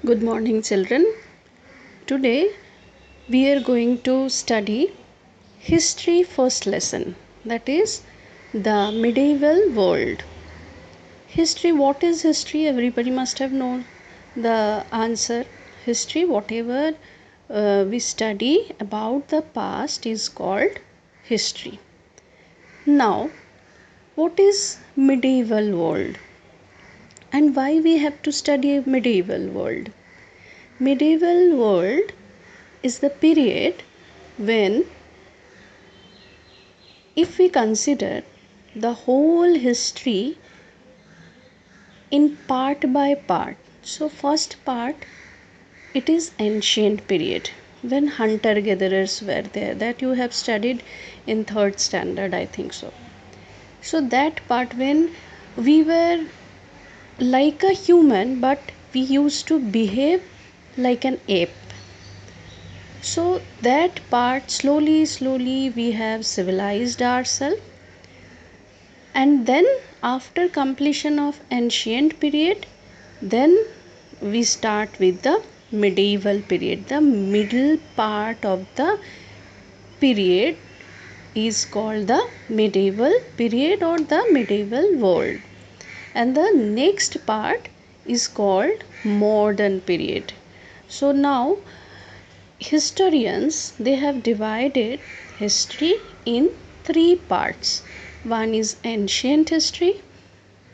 Good morning, children. Today we are going to study history first lesson, that is the medieval world. History, what is history? Everybody must have known the answer. History, whatever we study about the past is called history. Now, what is medieval world and why we have to study medieval world? Medieval world is the period when, if we consider the whole history in part by part, so first part, it is ancient period when hunter gatherers were there, that you have studied in third standard, I think so. So that part, when we were like a human but we used to behave like an ape. So that part, slowly we have civilized ourselves, and then after completion of ancient period, then we start with the medieval period. The middle part of the period is called the medieval period or the medieval world, and the next part is called modern period. So now historians, they have divided history in three parts. One is ancient history,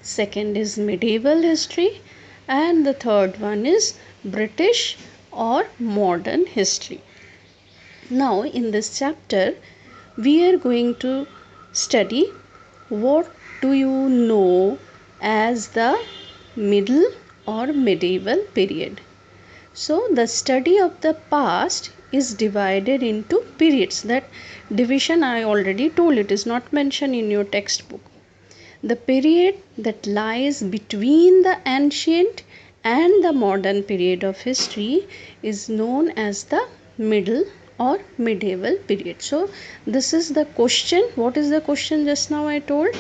second is medieval history, and the third one is British or modern history. Now in this chapter we are going to study what do you know as the middle or medieval period. So the study of the past is divided into periods. That division I already told, it is not mentioned in your textbook. The period that lies between the ancient and the modern period of history is known as the middle or medieval period. So this is the question. What is the question? Just now I told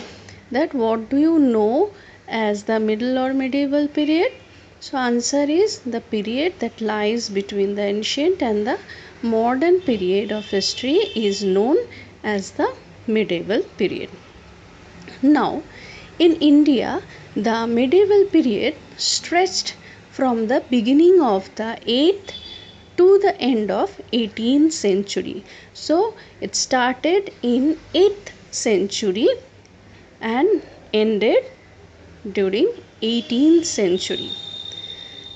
that what do you know as the middle or medieval period? So answer is the period that lies between the ancient and the modern period of history is known as the medieval period. Now in India, the medieval period stretched from the beginning of the 8th to the end of 18th century. So it started in 8th century and ended during 18th century.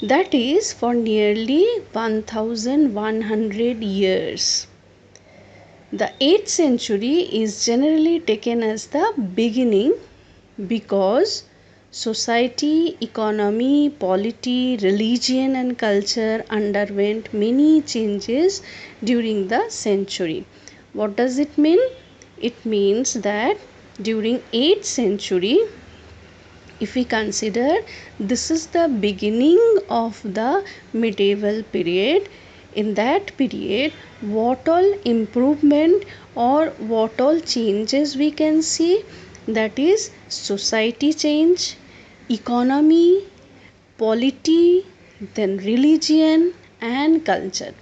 That is for nearly 1100 years. The 8th century is generally taken as the beginning because society, economy, polity, religion and culture underwent many changes during the century. What does it mean? It means that during 8th century, if we consider this is the beginning of the medieval period, in that period what all improvement or what all changes we can see, that is society change, economy, polity, then religion and culture.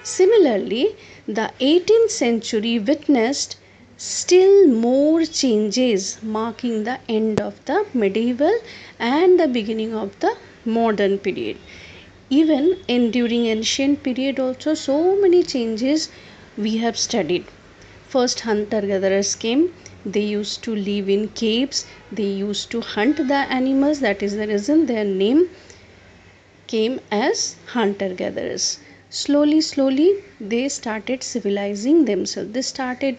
Similarly, the 18th century witnessed still more changes, marking the end of the medieval and the beginning of the modern period. Even in during ancient period also, so many changes we have studied. First hunter gatherers came, they used to live in caves, they used to hunt the animals, that is the reason their name came as hunter gatherers. Slowly they started civilizing themselves. They started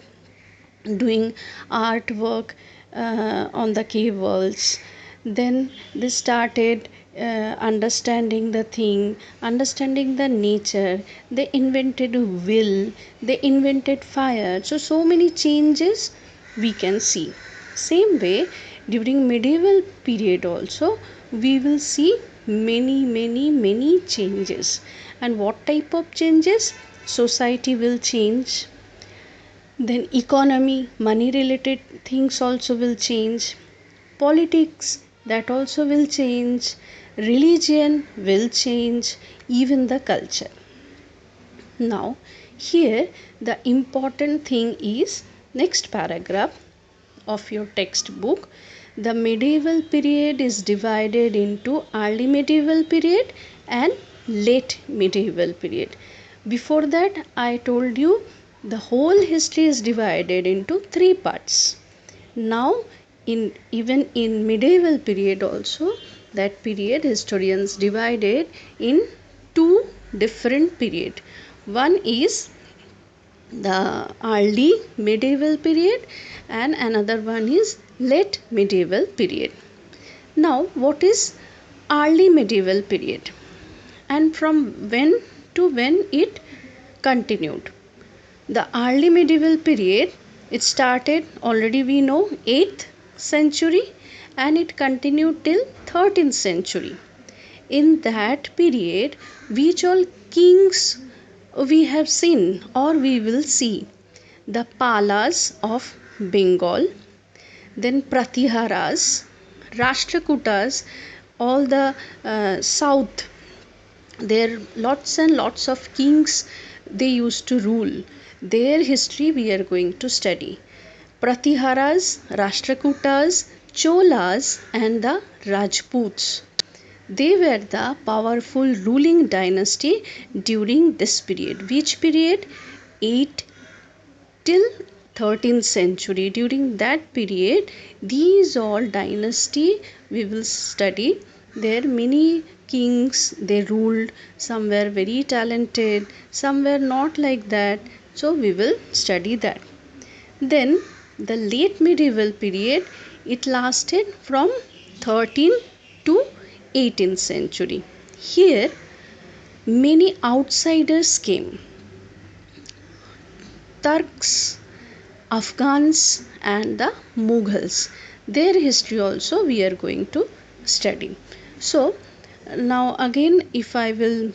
doing artwork on the cave walls. Then they started understanding the thing, understanding the nature. They invented will, they invented fire. So many changes we can see. Same way during medieval period also we will see many changes. And what type of changes? Society will change, then economy, money related things also will change, politics, that also will change, religion will change, even the culture. Now, here the important thing is next paragraph of your textbook. The medieval period is divided into early medieval period and late medieval period. Before that, I told you the whole history is divided into three parts. Now, even in medieval period also, that period historians divided in two different period. One is the early medieval period and another one is late medieval period. Now, what is early medieval period and from when to when it continued? The early medieval period, it started, already we know, 8th century and it continued till 13th century. In that period, which all kings we have seen or we will see? The Palas of Bengal, then Pratiharas, Rashtrakutas, all the south. There lots and lots of kings they used to rule. Their history we are going to study. Pratiharas, Rashtrakutas, Cholas and the Rajputs. They were the powerful ruling dynasty during this period. Which period? 8 till 13th century. During that period, these all dynasty we will study. There many kings they ruled. Some were very talented, some were not like that. So we will study that. Then the late medieval period, it lasted from 13th to 18th century. Here many outsiders came. Turks, Afghans and the Mughals. Their history also we are going to study. So now again, if I will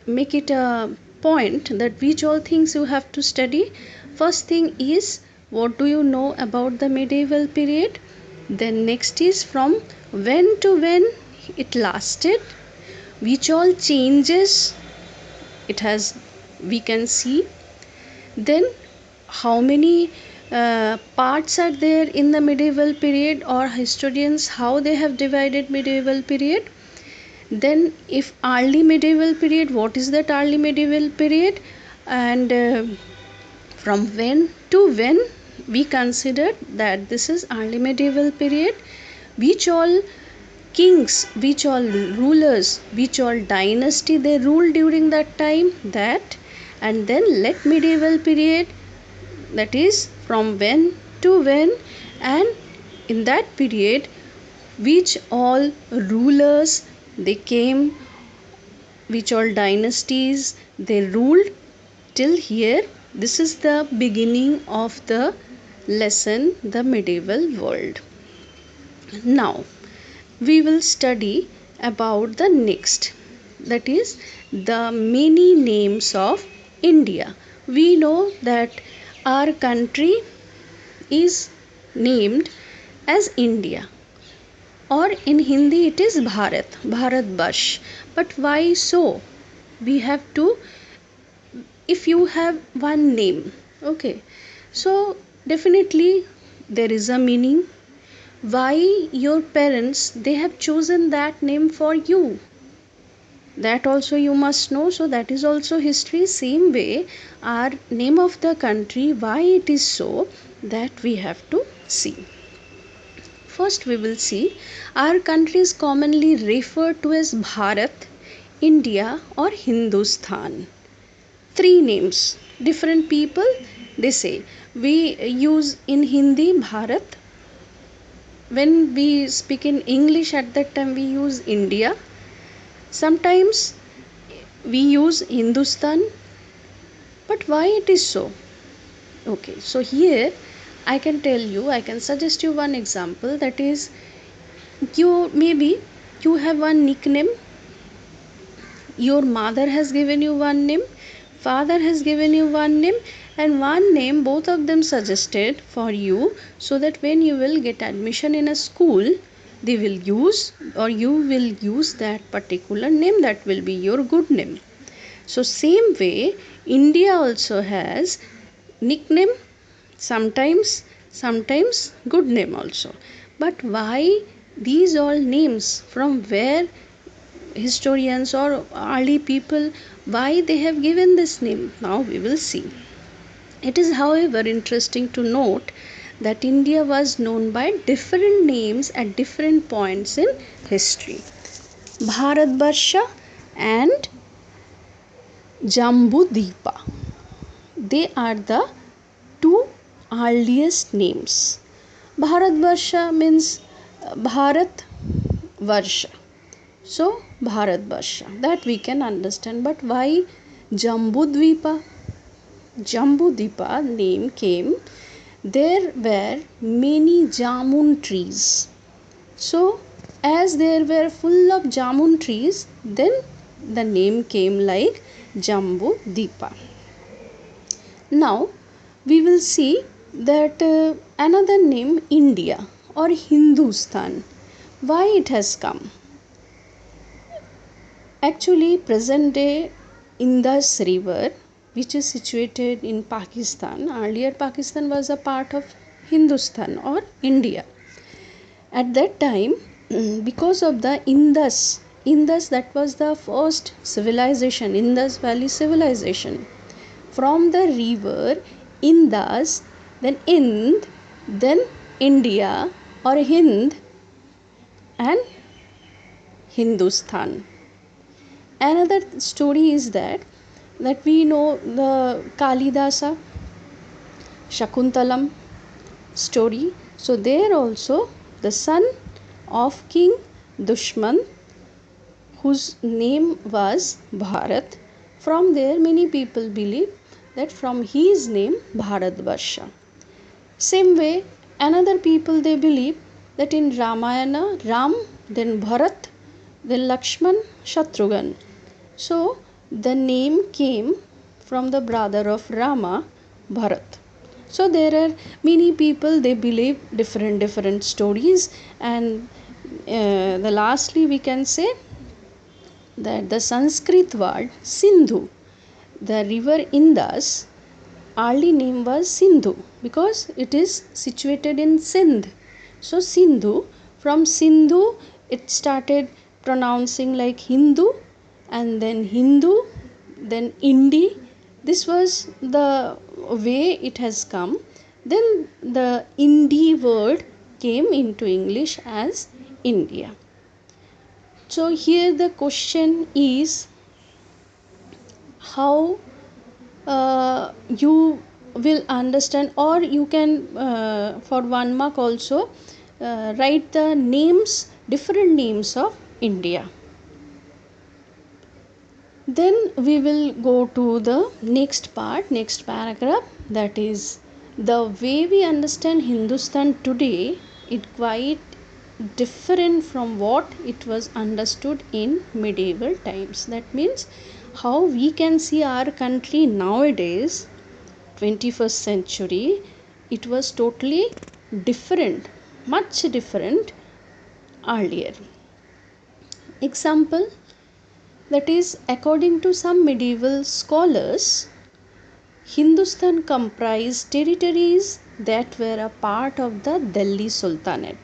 make it a point that which all things you have to study. First thing is, what do you know about the medieval period? Then next is from when to when it lasted, which all changes it has we can see. Then how many parts are there in the medieval period, or historians how they have divided medieval period. Then if early medieval period, what is that early medieval period, and from when to when we consider that this is early medieval period, which all kings, which all rulers, which all dynasty they ruled during that time, that. And then late medieval period, that is from when to when, and in that period which all rulers they came, which all dynasties they ruled. Till here, this is the beginning of the lesson, the medieval world. Now we will study about the next, that is the many names of India. We know that our country is named as India, or in Hindi it is Bharat, Bharatvarsh. But why so? We have to, if you have one name, okay, so definitely there is a meaning. Why your parents they have chosen that name for you, that also you must know. So that is also history. Same way, our name of the country, why it is so, that we have to see. First we will see, our country is commonly referred to as Bharat, India or Hindustan. Three names, different people they say. We use in Hindi Bharat. When we speak in English, at that time we use India. Sometimes we use Hindustan. But why it is so? Okay, so here I can tell you, I can suggest you one example, that is, you maybe you have one nickname, your mother has given you one name, father has given you one name, and one name both of them suggested for you, so that when you will get admission in a school, they will use, or you will use that particular name, that will be your good name. So same way India also has nickname, sometimes good name also. But why these all names, from where historians or early people, why they have given this name, now we will see. It is however interesting to note that India was known by different names at different points in history. Bharatvarsha and Jambudvipa, they are the two earliest names. Bharatvarsha means Bharat Varsha. So Bharatvarsha, that we can understand. But why Jambudvipa? Jambudvipa name came, there were many jamun trees. So as there were full of jamun trees, then the name came like Jambudvipa. Now we will see that another name, India or Hindustan, why it has come. Actually, present day Indus River, which is situated in Pakistan, earlier Pakistan was a part of Hindustan or India. At that time, because of the Indus, that was the first civilization, Indus Valley civilization. From the river Indus, then Ind, then India or Hind, and Hindustan. Another story is that we know the Kalidasa Shakuntalam story. So there also the son of King Dushman, whose name was Bharat, from there many people believe that from his name Bharatvarsha. Same way another people, they believe that in Ramayana Ram, then Bharat, then Lakshman, Shatrughan. So the name came from the brother of Rama, Bharat. So there are many people, they believe different stories. And the lastly we can say that the Sanskrit word Sindhu, the river Indus, early name was Sindhu because it is situated in Sindh. So Sindhu, from Sindhu it started pronouncing like Hindu, and then Hindu, then Indi. This was the way it has come. Then the Indi word came into English as India. So here the question is, how you will understand, or you can for 1 mark also write the names, different names of India. Then we will go to the next part, next paragraph, that is the way we understand Hindustan today. It quite different from what it was understood in medieval times. That means how we can see our country nowadays, 21st century, it was totally different, much different earlier. Example, that is, according to some medieval scholars, Hindustan comprised territories that were a part of the Delhi Sultanate.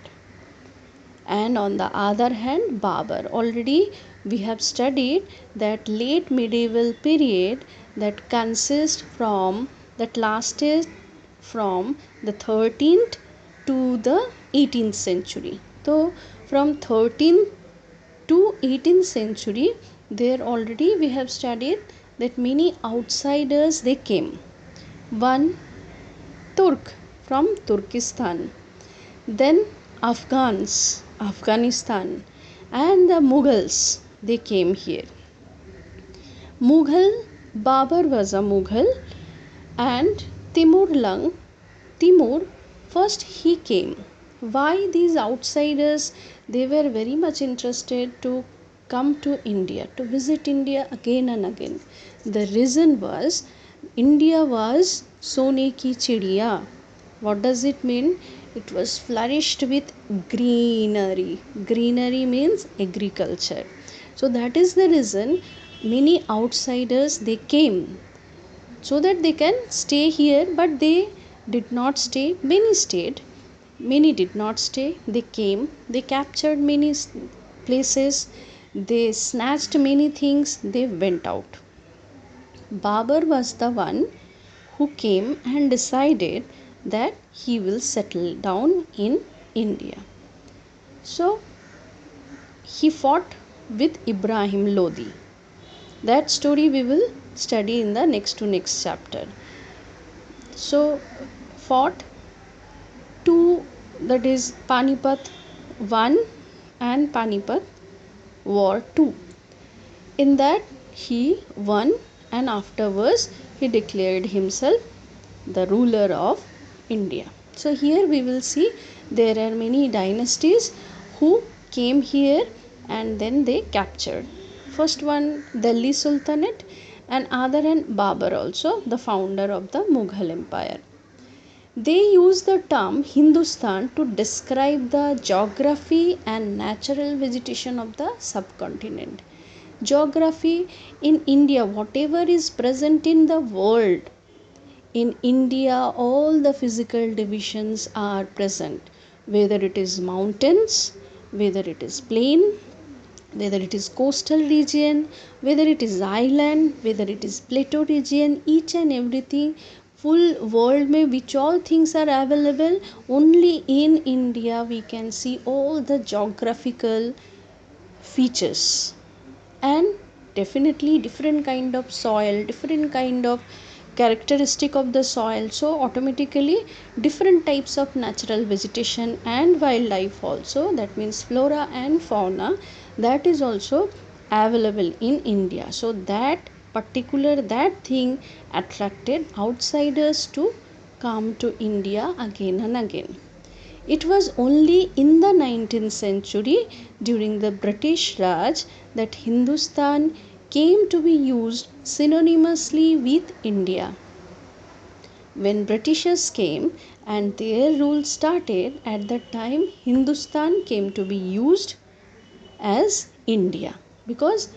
And on the other hand, Babur. Already we have studied that late medieval period that lasted from the 13th to the 18th century. So from 13th to 18th century, there already we have studied that many outsiders they came. One, Turk from Turkestan, then Afghanistan, and the Mughals, they came here. Babur was a Mughal, and Timur, first he came. Why these outsiders, they were very much interested to come to India, to visit India again and again. The reason was India was Sone ki chidiya. What does it mean? It was flourished with greenery. Greenery means agriculture. So that is the reason many outsiders they came so that they can stay here, but they did not stay. Many stayed, many did not stay. They came, they captured many places, they snatched many things, they went out. Babur was the one who came and decided that he will settle down in India. So he fought with Ibrahim Lodi. That story we will study in the next chapter. So fought two, that is Panipat 1 and Panipat War 2. In that he won, and afterwards he declared himself the ruler of India. So here we will see there are many dynasties who came here and then they captured. First one Delhi Sultanate, and other and Babur also, the founder of the Mughal Empire. They use the term Hindustan to describe the geography and natural vegetation of the subcontinent. Geography in India, whatever is present in the world, in India all the physical divisions are present, whether it is mountains, whether it is plain, whether it is coastal region, whether it is island, whether it is plateau region, each and everything, full world में which all things are available, only in India we can see all the geographical features. And definitely different kind of soil, different kind of characteristic of the soil, so automatically different types of natural vegetation and wildlife also, that means flora and fauna, that is also available in India. So that particular that thing attracted outsiders to come to India again and again. It was only in the 19th century during the British Raj that Hindustan came to be used synonymously with India. When Britishers came and their rule started, at that time Hindustan came to be used as India, because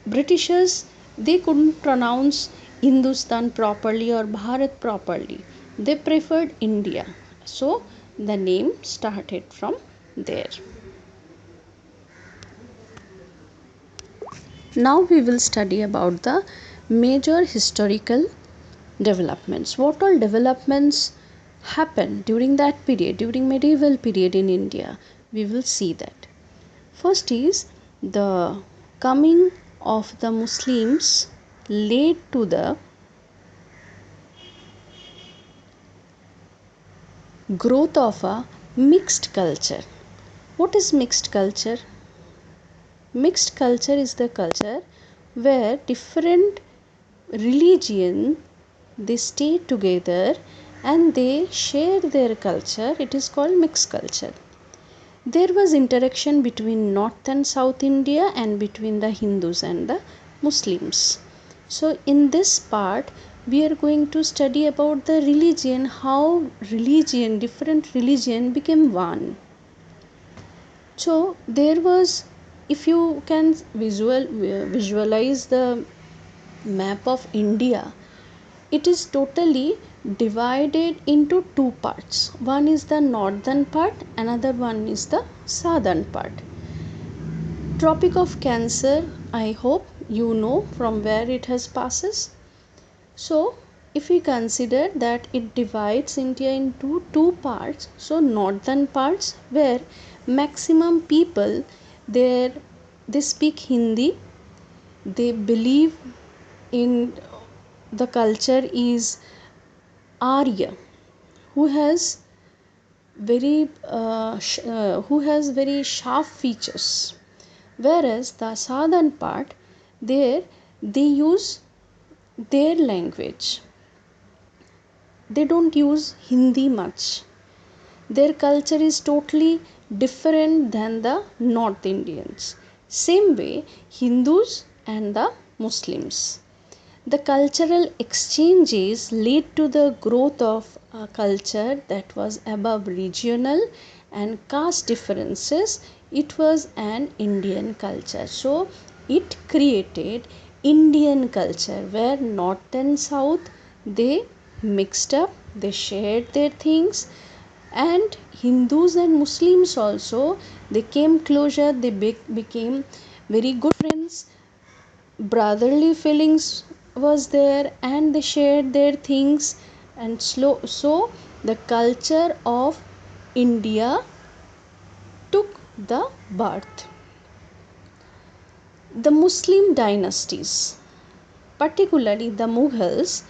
Britishers they couldn't pronounce Hindustan properly or Bharat properly. They preferred India. So the name started from there. Now we will study about the major historical developments. What all developments happened during that period, during medieval period in India? We will see that. First is the coming of the Muslims led to the growth of a mixed culture. What is mixed culture? Mixed culture is the culture where different religion they stay together and they share their culture. It is called mixed culture. There was interaction between North and South India and between the Hindus and the Muslims. So in this part we are going to study about the religion, how religion, different religion became one. So there was, if you can visualize the map of India, it is totally divided into two parts. One is the northern part, another one is the southern part. Tropic of Cancer, I hope you know from where it has passes. So if we consider that it divides India into two parts, so northern parts where maximum people there they speak Hindi, they believe in the culture is Arya, who has who has very sharp features, whereas the southern part there they use their language, they don't use Hindi much, their culture is totally different than the North Indians. Same way Hindus and the Muslims, The cultural exchanges led to the growth of a culture that was above regional and caste differences. It was an Indian culture. So it created Indian culture where north and south they mixed up, they shared their things, and Hindus and Muslims also they came closer, they became very good friends, brotherly feelings was there, and they shared their things, and so the culture of India took the birth. The Muslim dynasties, particularly the Mughals,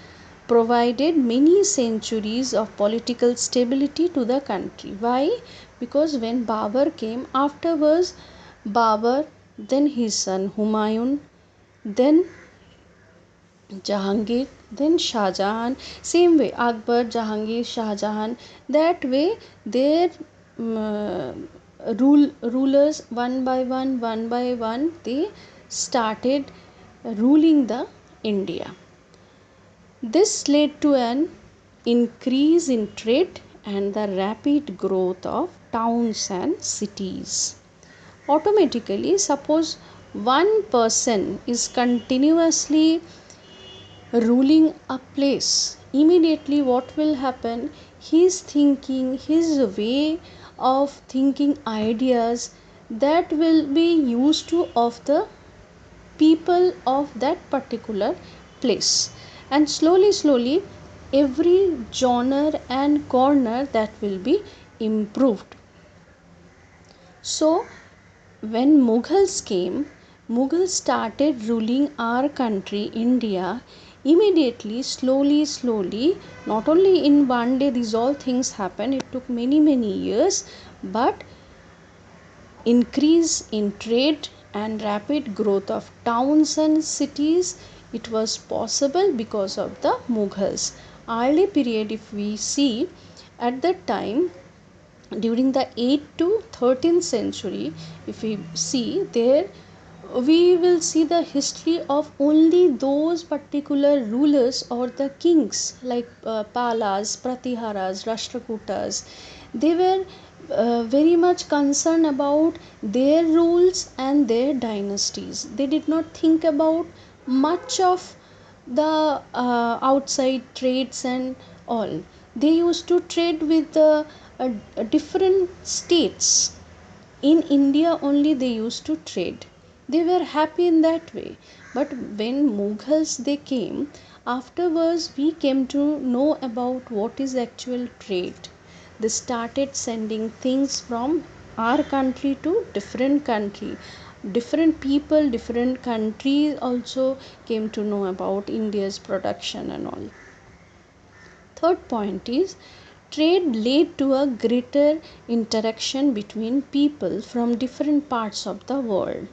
provided many centuries of political stability to the country. Why? Because when Babur came afterwards, Babur, then his son Humayun, then Jahangir, then Shah Jahan, same way Akbar, Jahangir, Shah Jahan. That way, their rulers one by one, they started ruling the India. This led to an increase in trade and the rapid growth of towns and cities. Automatically, suppose one person is continuously ruling a place, immediately what will happen? His thinking, his way of thinking ideas that will be used to of the people of that particular place, and slowly every genre and corner that will be improved. So when Mughals came, Mughals started ruling our country, India, immediately, slowly, not only in one day, these all things happened, it took many years, but increase in trade and rapid growth of towns and cities, it was possible because of the Mughals. Early period, if we see, at that time during the 8th to 13th century, if we see there, we will see the history of only those particular rulers or the kings like Palas, Pratiharas, Rashtrakutas. They were very much concerned about their rules and their dynasties. They did not think about much of the outside trades and all. They used to trade with the different states. In India only they used to trade. They were happy in that way. But when Mughals they came, afterwards we came to know about what is actual trade. They started sending things from our country to different country. Different people, different countries also came to know about India's production and all. Third point is trade led to a greater interaction between people from different parts of the world.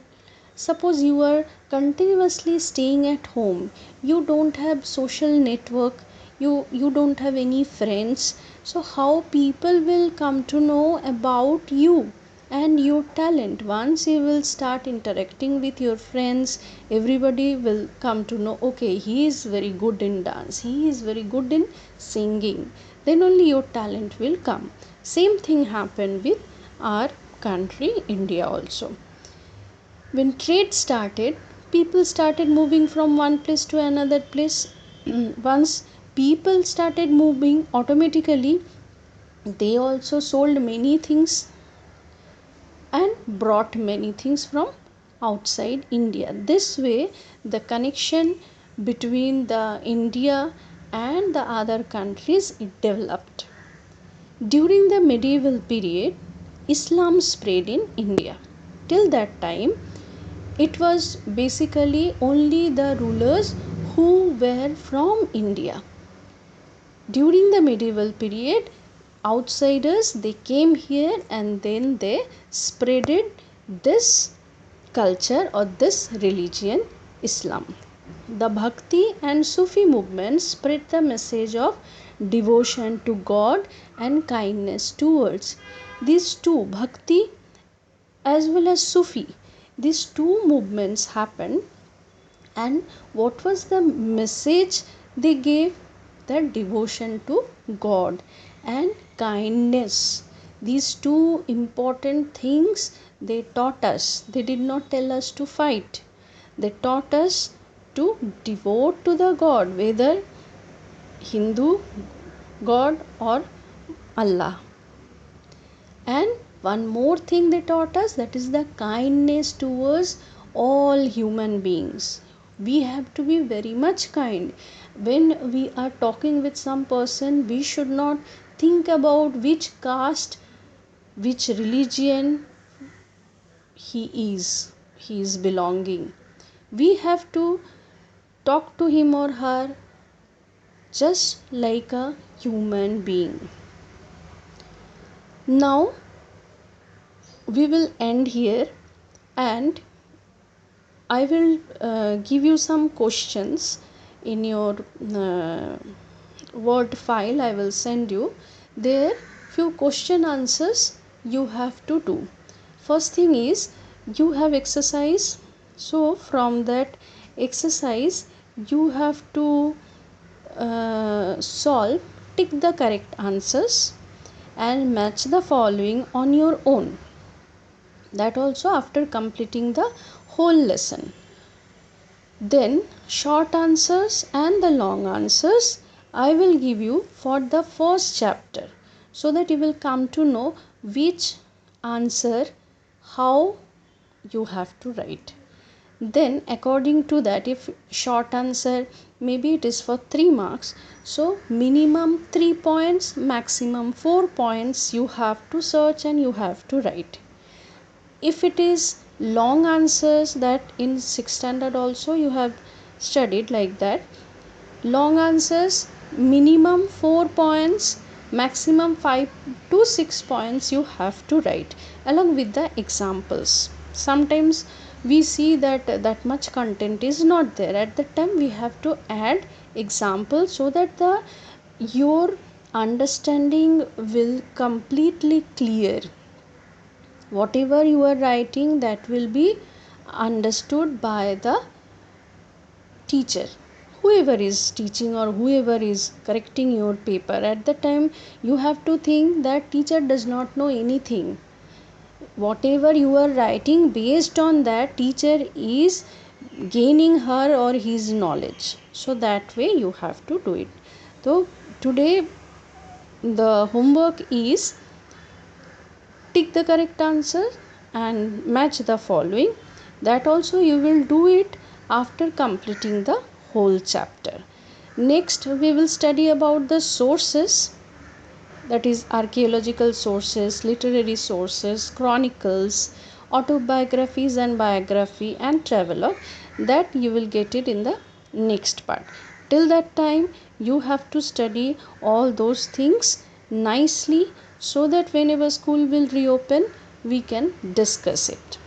Suppose you are continuously staying at home, you don't have social network, you don't have any friends, so how people will come to know about you and your talent? Once you will start interacting with your friends, everybody will come to know, okay, he is very good in dance, he is very good in singing, then only your talent will come. Same thing happened with our country India also. When trade started, people started moving from one place to another place. Once people started moving, automatically they also sold many things and brought many things from outside India. This way, the connection between the India and the other countries it developed. During the medieval period, Islam spread in India. Till that time, it was basically only the rulers who were from India. During the medieval period, outsiders they came here and then they spreaded this culture or this religion, Islam. The Bhakti and Sufi movements spread the message of devotion to God and kindness towards these two, Bhakti as well as Sufi. These two movements happened And what was the message they gave? That devotion to God and kindness. These two important things they taught us. They did not tell us to fight. They taught us to devote to the God, whether Hindu God or Allah. And one more thing they taught us, that is the kindness towards all human beings. We have to be very much kind. When we are talking with some person, we should not think about which caste, which religion he is belonging. We have to talk to him or her just like a human being. Now we will end here, and I will give you some questions in your Word file. I will send you. There few question answers you have to do. First thing is, you have exercise. So from that exercise you have to solve, tick the correct answers and match the following on your own. That also after completing the whole lesson. Then short answers and the long answers I will give you for the first chapter, so that you will come to know which answer how you have to write. Then according to that, if short answer, maybe it is for 3 marks, so minimum 3 points, maximum 4 points you have to search and you have to write. If it is long answers, that in 6th standard also you have studied like that, long answers minimum 4 points, maximum 5 to 6 points you have to write along with the examples. Sometimes we see that that much content is not there, at that time we have to add examples so that the your understanding will completely clear. Whatever you are writing, that will be understood by the teacher, whoever is teaching or whoever is correcting your paper. At the time you have to think that teacher does not know anything. Whatever you are writing, based on that teacher is gaining her or his knowledge, so that way you have to do it. So today the homework is, tick the correct answer and match the following. That also you will do it after completing the whole chapter. Next we will study about the sources, that is archaeological sources, literary sources, chronicles, autobiographies and biography and travelogue. That you will get it in the next part. Till that time you have to study all those things nicely, so that whenever school will reopen we can discuss it.